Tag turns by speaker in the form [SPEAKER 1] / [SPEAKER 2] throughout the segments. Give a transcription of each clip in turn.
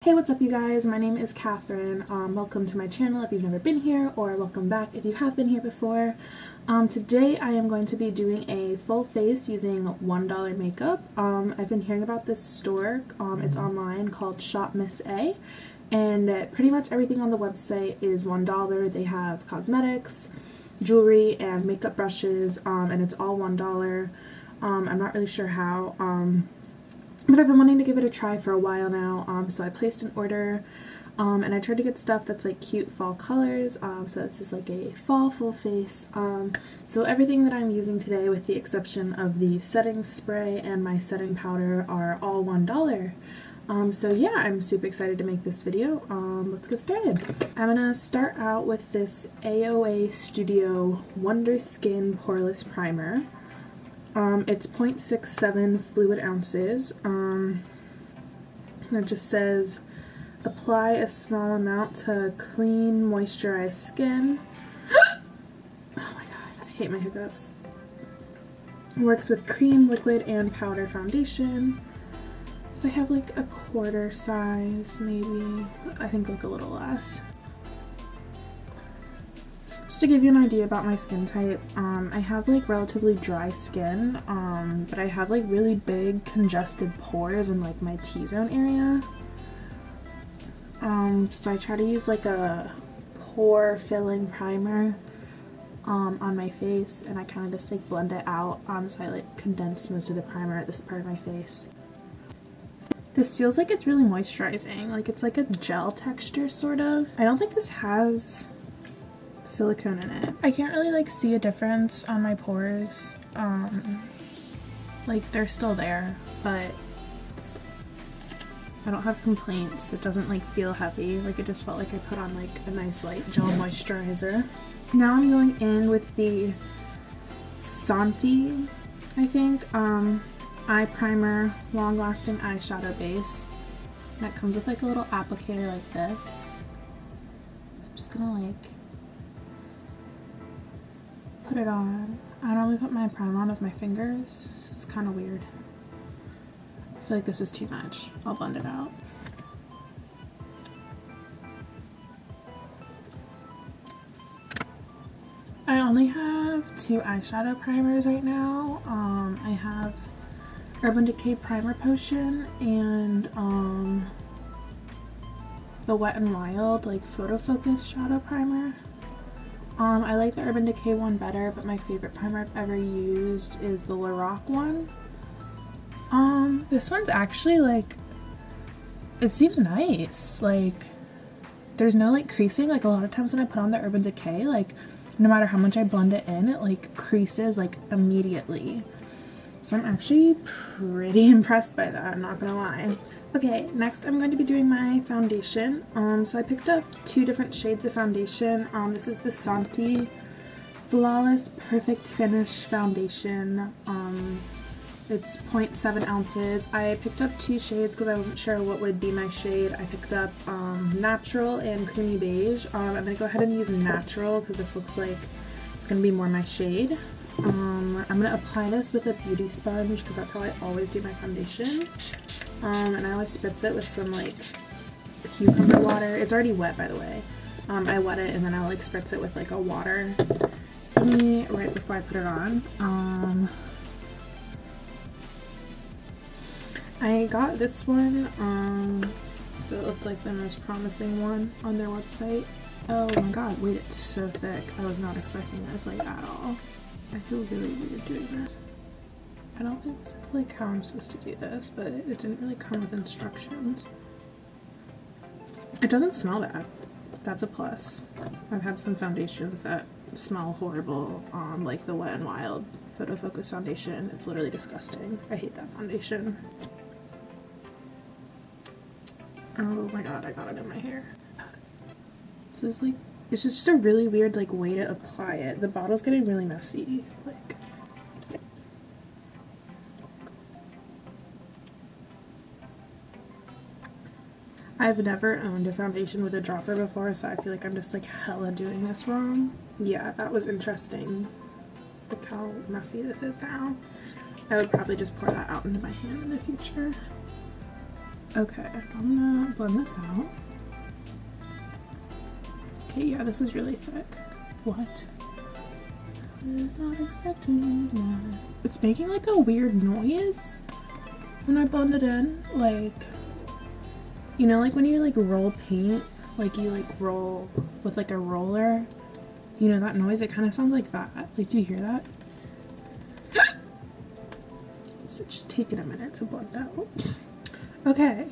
[SPEAKER 1] Hey, what's up you guys? My name is Catherine. Welcome to my channel if you've never been here, or welcome back if you have been here before. Today I am going to be doing a full face using $1 makeup. I've been hearing about this store. It's online, called Shop Miss A, and pretty much everything on the website is $1. They have cosmetics, jewelry, and makeup brushes, and it's all $1. I'm not really sure how. But I've been wanting to give it a try for a while now, so I placed an order, and I tried to get stuff that's like cute fall colors, so this is like a fall full face. So everything that I'm using today, with the exception of the setting spray and my setting powder, are all $1. So yeah, I'm super excited to make this video. Let's get started. I'm gonna start out with this AOA Studio Wonder Skin Poreless Primer. It's 0.67 fluid ounces, and it just says, apply a small amount to clean, moisturized skin. Oh my god, I hate my hiccups. Works with cream, liquid, and powder foundation. So I have like a quarter size, maybe, I think like a little less. Just to give you an idea about my skin type, I have like relatively dry skin, but I have like really big congested pores in like my T-zone area. So I try to use like a pore filling primer on my face, and I kind of just like blend it out, so I like condense most of the primer at this part of my face. This feels like it's really moisturizing, like it's like a gel texture sort of. I don't think this has silicone in it. I can't really like see a difference on my pores. Like they're still there, but I don't have complaints. It doesn't like feel heavy. Like it just felt like I put on like a nice light gel moisturizer. Now I'm going in with the Santee, I think, Eye Primer Long Lasting Eyeshadow Base. That comes with like a little applicator like this. So I'm just gonna like put it on. I normally put my primer on with my fingers, so it's kind of weird. I feel like this is too much. I'll blend it out. I only have 2 eyeshadow primers right now. I have Urban Decay Primer Potion and the Wet n Wild like Photo Focus Shadow Primer. I like the Urban Decay one better, but my favorite primer I've ever used is the Lorac one. This one's actually like, it seems nice. Like, there's no like creasing. Like a lot of times when I put on the Urban Decay, like no matter how much I blend it in, it like creases like immediately. So I'm actually pretty impressed by that, I'm not gonna lie. Okay, next I'm going to be doing my foundation. So I picked up 2 different shades of foundation. This is the Santee Flawless Perfect Finish Foundation. It's 0.7 ounces. I picked up 2 shades because I wasn't sure what would be my shade. I picked up Natural and Creamy Beige. I'm going to go ahead and use Natural because this looks like it's going to be more my shade. I'm going to apply this with a beauty sponge because that's how I always do my foundation. And I always spritz it with some like cucumber water. It's already wet, by the way. I wet it and then I'll like spritz it with like a water thingy right before I put it on. I got this one. It looked like the most promising one on their website. Oh my god, wait, it's so thick. I was not expecting this like at all. I feel really weird doing this. I don't think this is like how I'm supposed to do this, but it didn't really come with instructions. It doesn't smell bad. That's a plus. I've had some foundations that smell horrible, like the Wet n Wild Photo Focus Foundation. It's literally disgusting. I hate that foundation. Oh my god, I got it in my hair. So it's like, it's just a really weird like way to apply it. The bottle's getting really messy. Like, I've never owned a foundation with a dropper before, so I feel like I'm just like hella doing this wrong. Yeah, that was interesting. Look how messy this is now. I would probably just pour that out into my hand in the future. Okay, I'm gonna blend this out. Okay, yeah, this is really thick. What? I was not expecting that. It's making like a weird noise when I blend it in. Like, you know, like when you like roll paint, like you like roll with like a roller, you know that noise? It kind of sounds like that. Like, do you hear that? It's just taking a minute to blend out. Okay,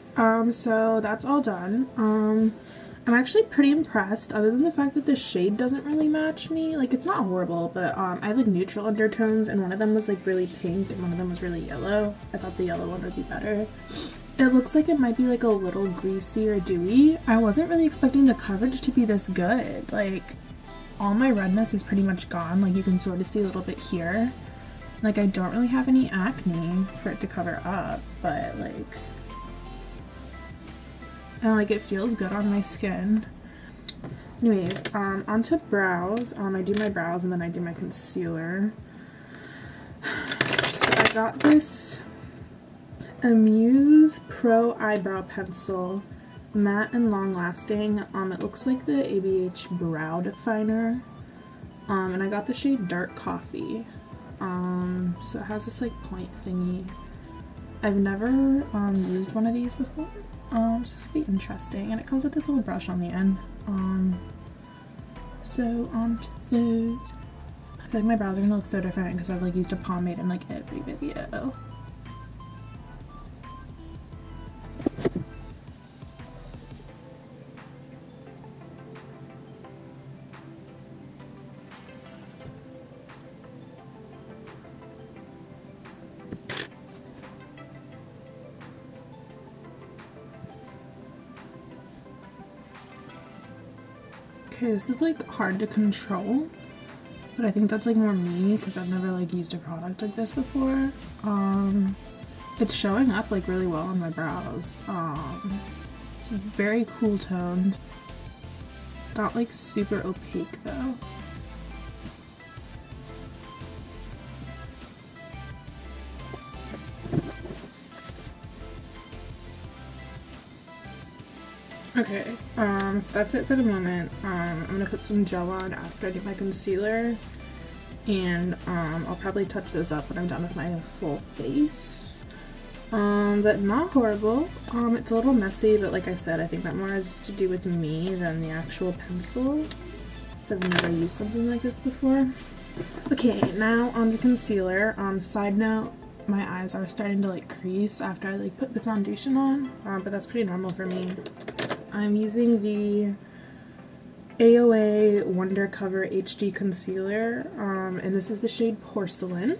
[SPEAKER 1] so that's all done. I'm actually pretty impressed, other than the fact that the shade doesn't really match me. Like, it's not horrible, but I have like neutral undertones, and one of them was like really pink and one of them was really yellow. I thought the yellow one would be better. It looks like it might be like a little greasy or dewy. I wasn't really expecting the coverage to be this good. Like, all my redness is pretty much gone. Like, you can sort of see a little bit here. Like, I don't really have any acne for it to cover up, but like, and like it feels good on my skin. Anyways, onto brows. I do my brows and then I do my concealer. So I got this Amuse Pro Eyebrow Pencil, matte and long lasting. It looks like the ABH Brow Definer. And I got the shade Dark Coffee. So it has this like point thingy. I've never used one of these before. So this will be interesting, and it comes with this little brush on the end. So onto those. I feel like my brows are gonna look so different because I've like used a pomade in like every video. Okay, this is like hard to control, but I think that's like more me because I've never like used a product like this before. It's showing up like really well on my brows. It's very cool toned. It's not like super opaque though. Okay, so that's it for the moment. I'm gonna put some gel on after I do my concealer, and I'll probably touch those up when I'm done with my full face. But not horrible. It's a little messy, but like I said, I think that more has to do with me than the actual pencil, so I've never used something like this before. Okay, now on the concealer. Side note, my eyes are starting to like crease after I like put the foundation on, but that's pretty normal for me. I'm using the AOA Wonder Cover HD Concealer, and this is the shade Porcelain.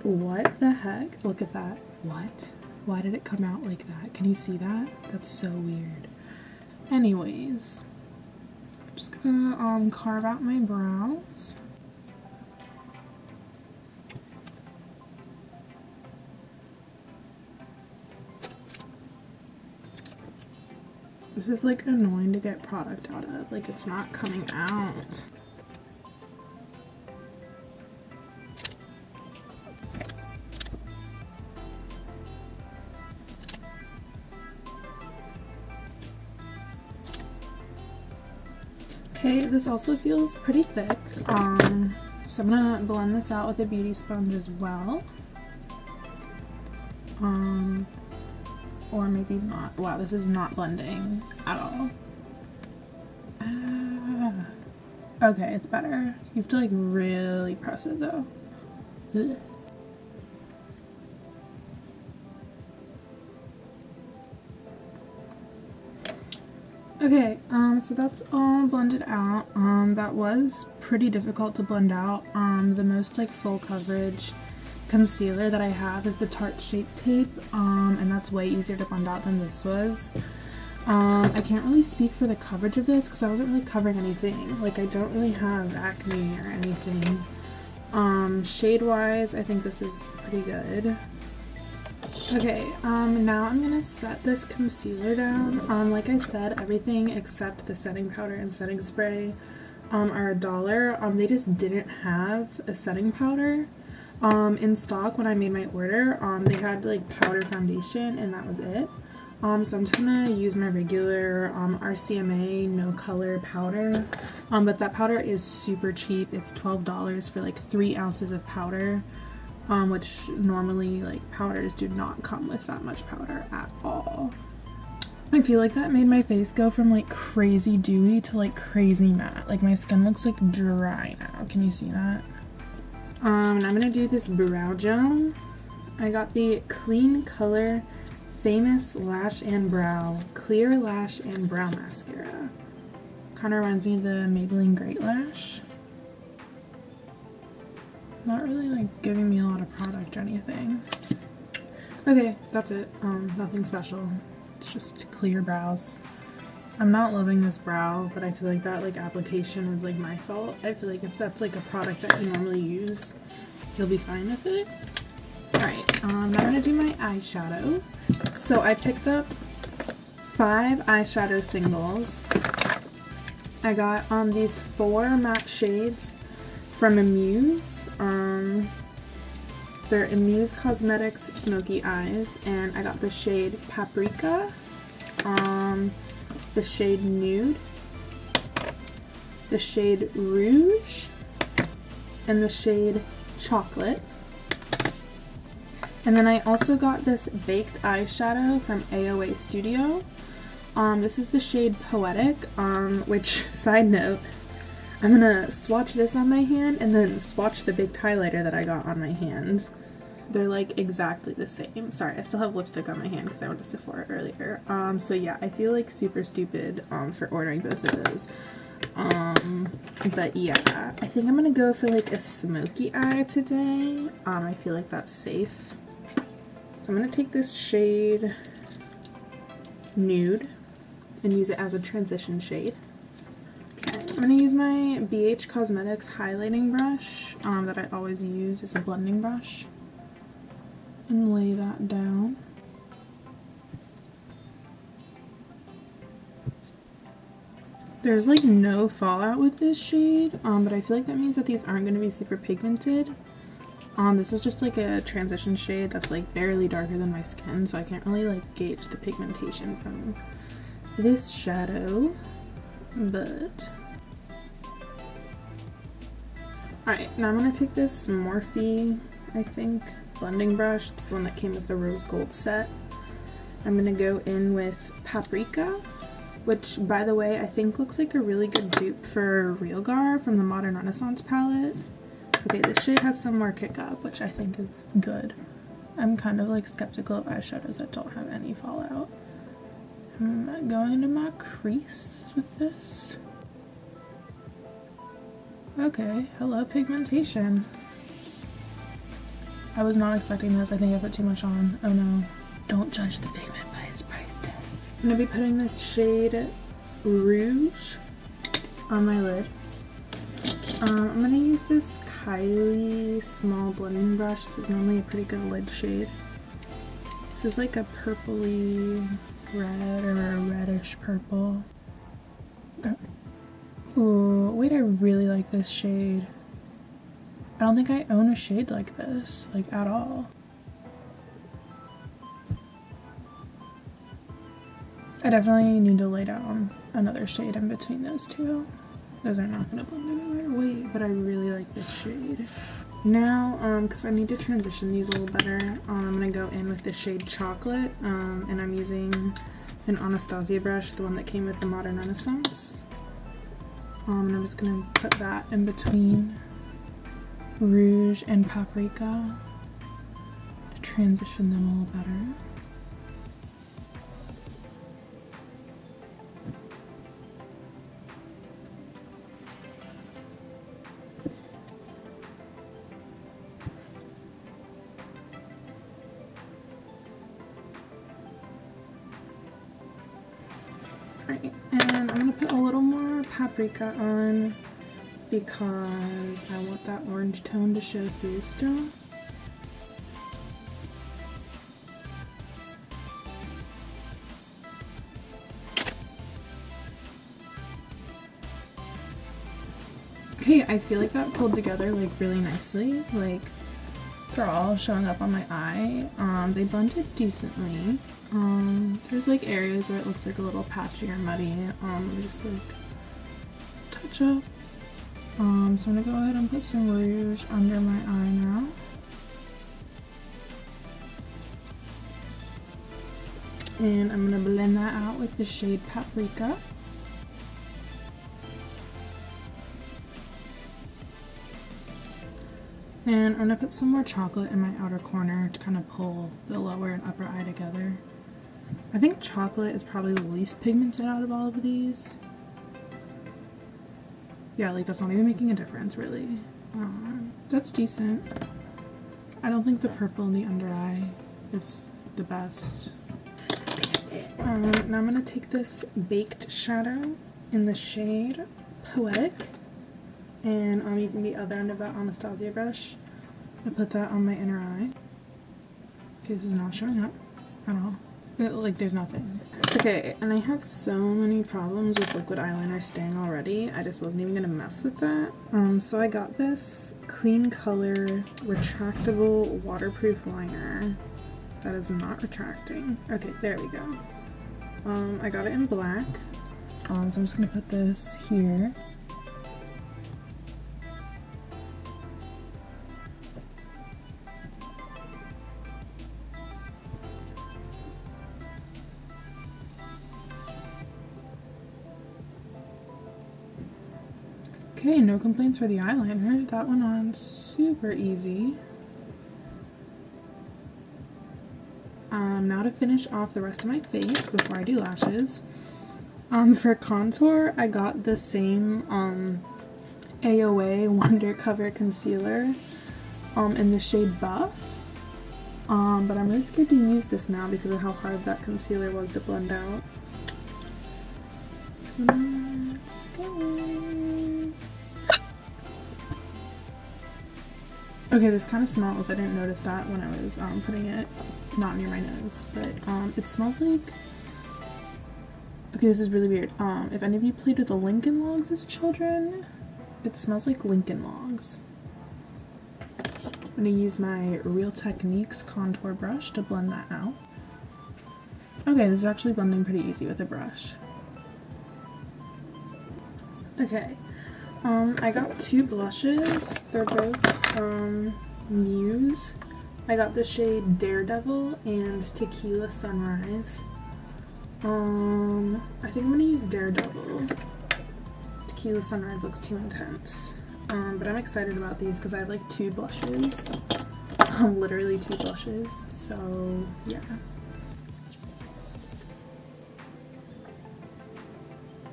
[SPEAKER 1] What the heck? Look at that. What? Why did it come out like that? Can you see that? That's so weird. Anyways, I'm just gonna carve out my brows. This is like annoying to get product out of, like it's not coming out. Okay, this also feels pretty thick, so I'm gonna blend this out with a beauty sponge as well. Or maybe not. Wow, this is not blending at all. Okay, it's better. You have to like really press it though. Ugh. Okay, so that's all blended out. That was pretty difficult to blend out. The most like full coverage concealer that I have is the Tarte Shape Tape, and that's way easier to blend out than this was. I can't really speak for the coverage of this because I wasn't really covering anything. Like, I don't really have acne or anything. Shade wise, I think this is pretty good. Okay, now I'm gonna set this concealer down. Like I said, everything except the setting powder and setting spray are $1. They just didn't have a setting powder. In stock when I made my order, they had like powder foundation and that was it. So I'm just gonna use my regular RCMA no color powder, but that powder is super cheap. It's $12 for like 3 ounces of powder, which normally like powders do not come with that much powder at all. I feel like that made my face go from like crazy dewy to like crazy matte. Like my skin looks like dry now. Can you see that? And I'm gonna do this brow gel. I got the Clean Color Famous Lash and Brow Clear Lash and Brow Mascara. Kind of reminds me of the Maybelline Great Lash. Not really like giving me a lot of product or anything. Okay, that's it. Nothing special. It's just clear brows. I'm not loving this brow, but I feel like that like application is like my fault. I feel like if that's like a product that you normally use, you'll be fine with it. Alright, now I'm gonna do my eyeshadow. So I picked up 5 eyeshadow singles. I got these 4 matte shades from Amuse. They're Amuse Cosmetics Smoky Eyes, and I got the shade Paprika, the shade Nude, the shade Rouge, and the shade Chocolate. And then I also got this baked eyeshadow from AOA Studio. This is the shade Poetic, which, side note, I'm gonna swatch this on my hand and then swatch the baked highlighter that I got on my hand. They're like exactly the same. Sorry, I still have lipstick on my hand because I went to Sephora earlier. So yeah, I feel like super stupid for ordering both of those. But yeah, I think I'm gonna go for like a smoky eye today. I feel like that's safe. So I'm gonna take this shade Nude and use it as a transition shade. Okay, I'm gonna use my BH Cosmetics highlighting brush that I always use as a blending brush and lay that down. There's like no fallout with this shade, but I feel like that means that these aren't going to be super pigmented. This is just like a transition shade that's like barely darker than my skin, so I can't really like gauge the pigmentation from this shadow, but... Alright, now I'm going to take this Morphe, I think, blending brush. It's the one that came with the rose gold set. I'm going to go in with Paprika, which, by the way, I think looks like a really good dupe for Realgar from the Modern Renaissance palette. Okay, this shade has some more kick up, which I think is good. I'm kind of like skeptical of eyeshadows that don't have any fallout. I'm going into my crease with this. Okay, hello pigmentation. I was not expecting this. I think I put too much on. Oh no. Don't judge the pigment by its price tag. I'm going to be putting this shade Rouge on my lid. I'm going to use this Kylie small blending brush. This is normally a pretty good lid shade. This is like a purpley red or a reddish purple. Okay. Ooh, wait, I really like this shade. I don't think I own a shade like this, like at all. I definitely need to lay down another shade in between those two. Those are not going to blend anywhere. Wait, but I really like this shade. Now, because I need to transition these a little better, I'm going to go in with the shade Chocolate, and I'm using an Anastasia brush, the one that came with the Modern Renaissance. And I'm just going to put that in between Rouge and Paprika to transition them a little better. Alright, and I'm going to put a little more paprika on because I want that orange tone to show through still. Okay, I feel like that pulled together like really nicely. Like, they're all showing up on my eye. They blended decently. There's like areas where it looks like a little patchy or muddy. Let me just like touch up. So I'm gonna go ahead and put some rouge under my eye now. And I'm gonna blend that out with the shade Paprika. And I'm gonna put some more chocolate in my outer corner to kind of pull the lower and upper eye together. I think chocolate is probably the least pigmented out of all of these. Yeah, like that's not even making a difference really. That's decent. I don't think the purple in the under eye is the best. Now I'm gonna take this baked shadow in the shade Poetic. And I'm using the other end of that Anastasia brush. I put that on my inner eye. Okay, this is not showing up at all. Like, there's nothing. Okay, and I have so many problems with liquid eyeliner staying already. I just wasn't even gonna mess with that. So I got this Clean Color retractable waterproof liner that is not retracting. Okay, there we go. I got it in black. So I'm just gonna put this here. Okay, no complaints for the eyeliner. That went on super easy. Now to finish off the rest of my face before I do lashes. For contour, I got the same AOA Wonder Cover Concealer in the shade Buff. But I'm really scared to use this now because of how hard that concealer was to blend out. So let's go. Okay, this kind of smells. I didn't notice that when I was putting it not near my nose, but it smells like... Okay, this is really weird. If any of you played with the Lincoln Logs as children, it smells like Lincoln Logs. I'm gonna use my Real Techniques contour brush to blend that out. Okay, this is actually blending pretty easy with a brush. Okay. I got two blushes. They're both Muse. I got the shade Daredevil and Tequila Sunrise. I think I'm gonna use Daredevil. Tequila Sunrise looks too intense. But I'm excited about these because I have like two blushes. Literally two blushes. So yeah.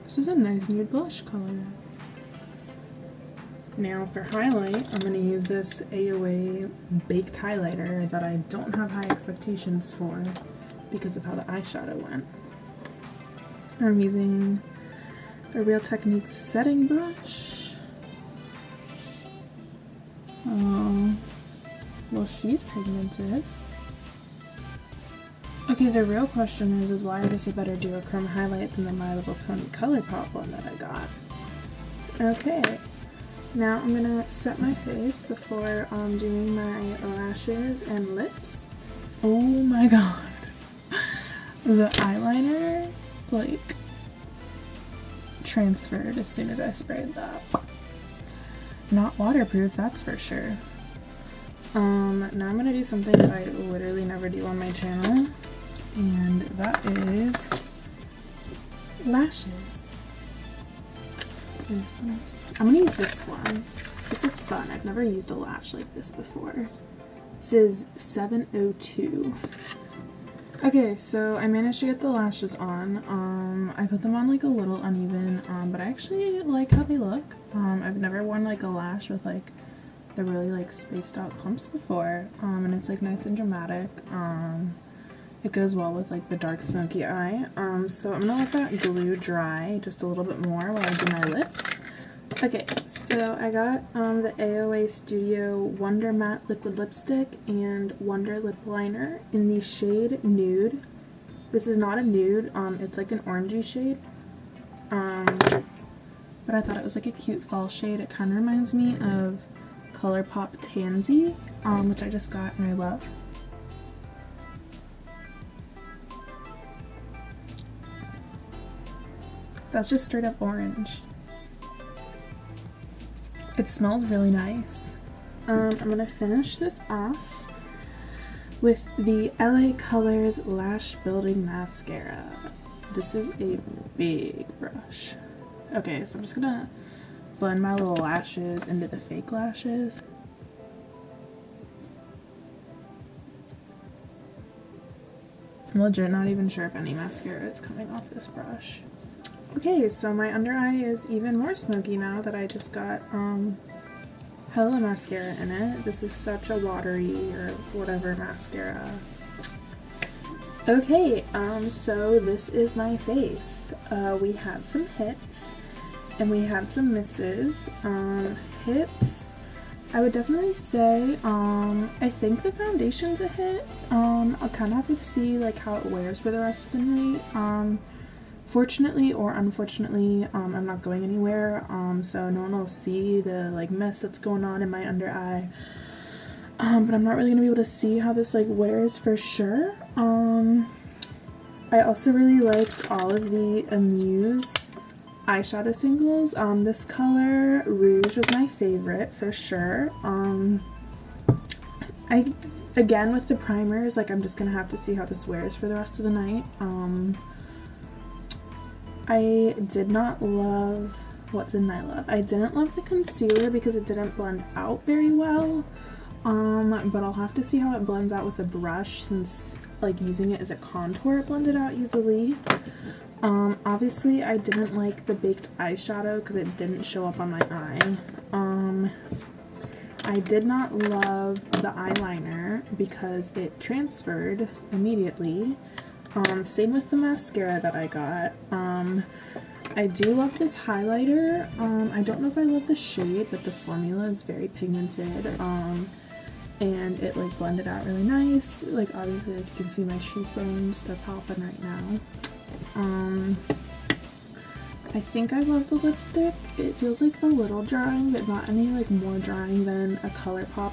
[SPEAKER 1] This is a nice nude blush color. Now for highlight, I'm going to use this AOA Baked Highlighter that I don't have high expectations for because of how the eyeshadow went. I'm using a Real Techniques setting brush. Well, she's pigmented. Okay, the real question is why is this a better duochrome highlight than the My Little Pony ColourPop one that I got? Okay. Now I'm gonna set my face before doing my lashes and lips. Oh my god. The eyeliner, like, transferred as soon as I sprayed that. Not waterproof, that's for sure. Now I'm gonna do something that I literally never do on my channel, and that is lashes. This one I'm gonna use this one. This looks fun. I've never used a lash like this before. This is 702. Okay, so I managed to get the lashes on. I put them on like a little uneven, but I actually like how they look. I've never worn like a lash with like the really like spaced out clumps before, and it's like nice and dramatic. It goes well with like the dark smoky eye. So I'm gonna let that glue dry just a little bit more while I do my lips. Okay, so I got the AOA Studio Wonder Matte Liquid Lipstick and Wonder Lip Liner in the shade Nude. This is not a nude, it's like an orangey shade. But I thought it was like a cute fall shade. It kind of reminds me of ColourPop Tansy, which I just got and I love. That's just straight up orange. It smells really nice. I'm gonna finish this off with the LA Colors Lash Building Mascara. This is a big brush. Okay, so I'm just gonna blend my little lashes into the fake lashes. I'm legit not even sure if any mascara is coming off this brush. Okay, so my under eye is even more smoky now that I just got hella mascara in it. This is such a watery or whatever mascara. Okay, so this is my face. We had some hits and we had some misses. Hits, I would definitely say, I think the foundation's a hit. I'll kind of have to see like how it wears for the rest of the night. Fortunately or unfortunately, I'm not going anywhere, so no one will see the like mess that's going on in my under eye. But I'm not really gonna be able to see how this like wears for sure. I also really liked all of the Amuse eyeshadow singles. This color Rouge was my favorite for sure. Again with the primers, like I'm just gonna have to see how this wears for the rest of the night. I did not love, what didn't I love? I didn't love the concealer because it didn't blend out very well, but I'll have to see how it blends out with a brush since like using it as a contour it blended out easily. Obviously I didn't like the baked eyeshadow because it didn't show up on my eye. I did not love the eyeliner because it transferred immediately. Same with the mascara that I got. I do love this highlighter. I don't know if I love the shade, but the formula is very pigmented, and it like blended out really nice. Like obviously like you can see my cheekbones, they're popping right now. I think I love the lipstick. It feels like a little drying, but not any like more drying than a ColourPop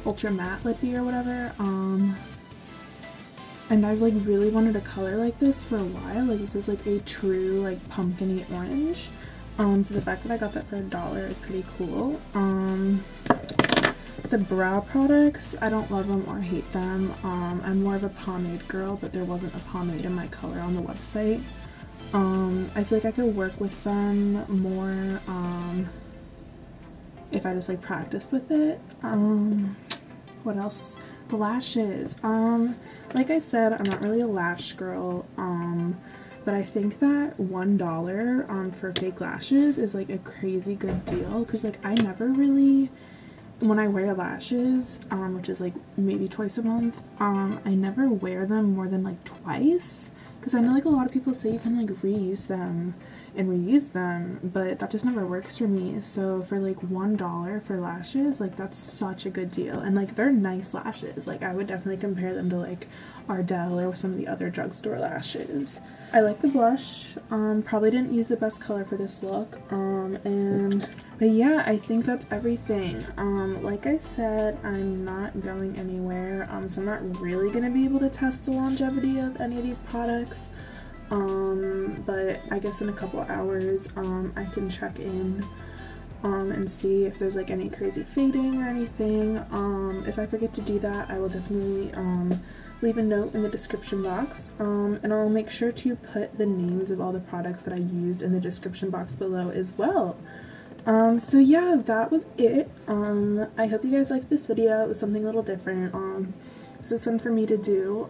[SPEAKER 1] Ultra Matte Lippy or whatever. And I've like really wanted a color like this for a while. Like this is like a true like pumpkin-y orange. So the fact that I got that for $1 is pretty cool. The brow products, I don't love them or hate them. I'm more of a pomade girl, but there wasn't a pomade in my color on the website. I feel like I could work with them more if I just like practiced with it. What else? The lashes. Like I said, I'm not really a lash girl, but I think that $1 for fake lashes is like a crazy good deal, because like I never really, when I wear lashes, which is like maybe twice a month, I never wear them more than like twice, because I know like a lot of people say you can like reuse them and reuse them, but that just never works for me. So for like $1 for lashes, like that's such a good deal, and like they're nice lashes. Like I would definitely compare them to like Ardell or some of the other drugstore lashes. I like the blush. Probably didn't use the best color for this look. But yeah, I think that's everything. Like I said, I'm not going anywhere, so I'm not really gonna be able to test the longevity of any of these products. But I guess in a couple hours, I can check in and see if there's like any crazy fading or anything. If I forget to do that, I will definitely leave a note in the description box, and I'll make sure to put the names of all the products that I used in the description box below as well. So yeah, that was it. I hope you guys liked this video. It was something a little different. This was fun for me to do.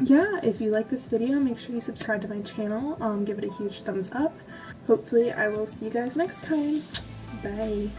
[SPEAKER 1] Yeah, if you like this video, make sure you subscribe to my channel, give it a huge thumbs up. Hopefully I will see you guys next time. Bye.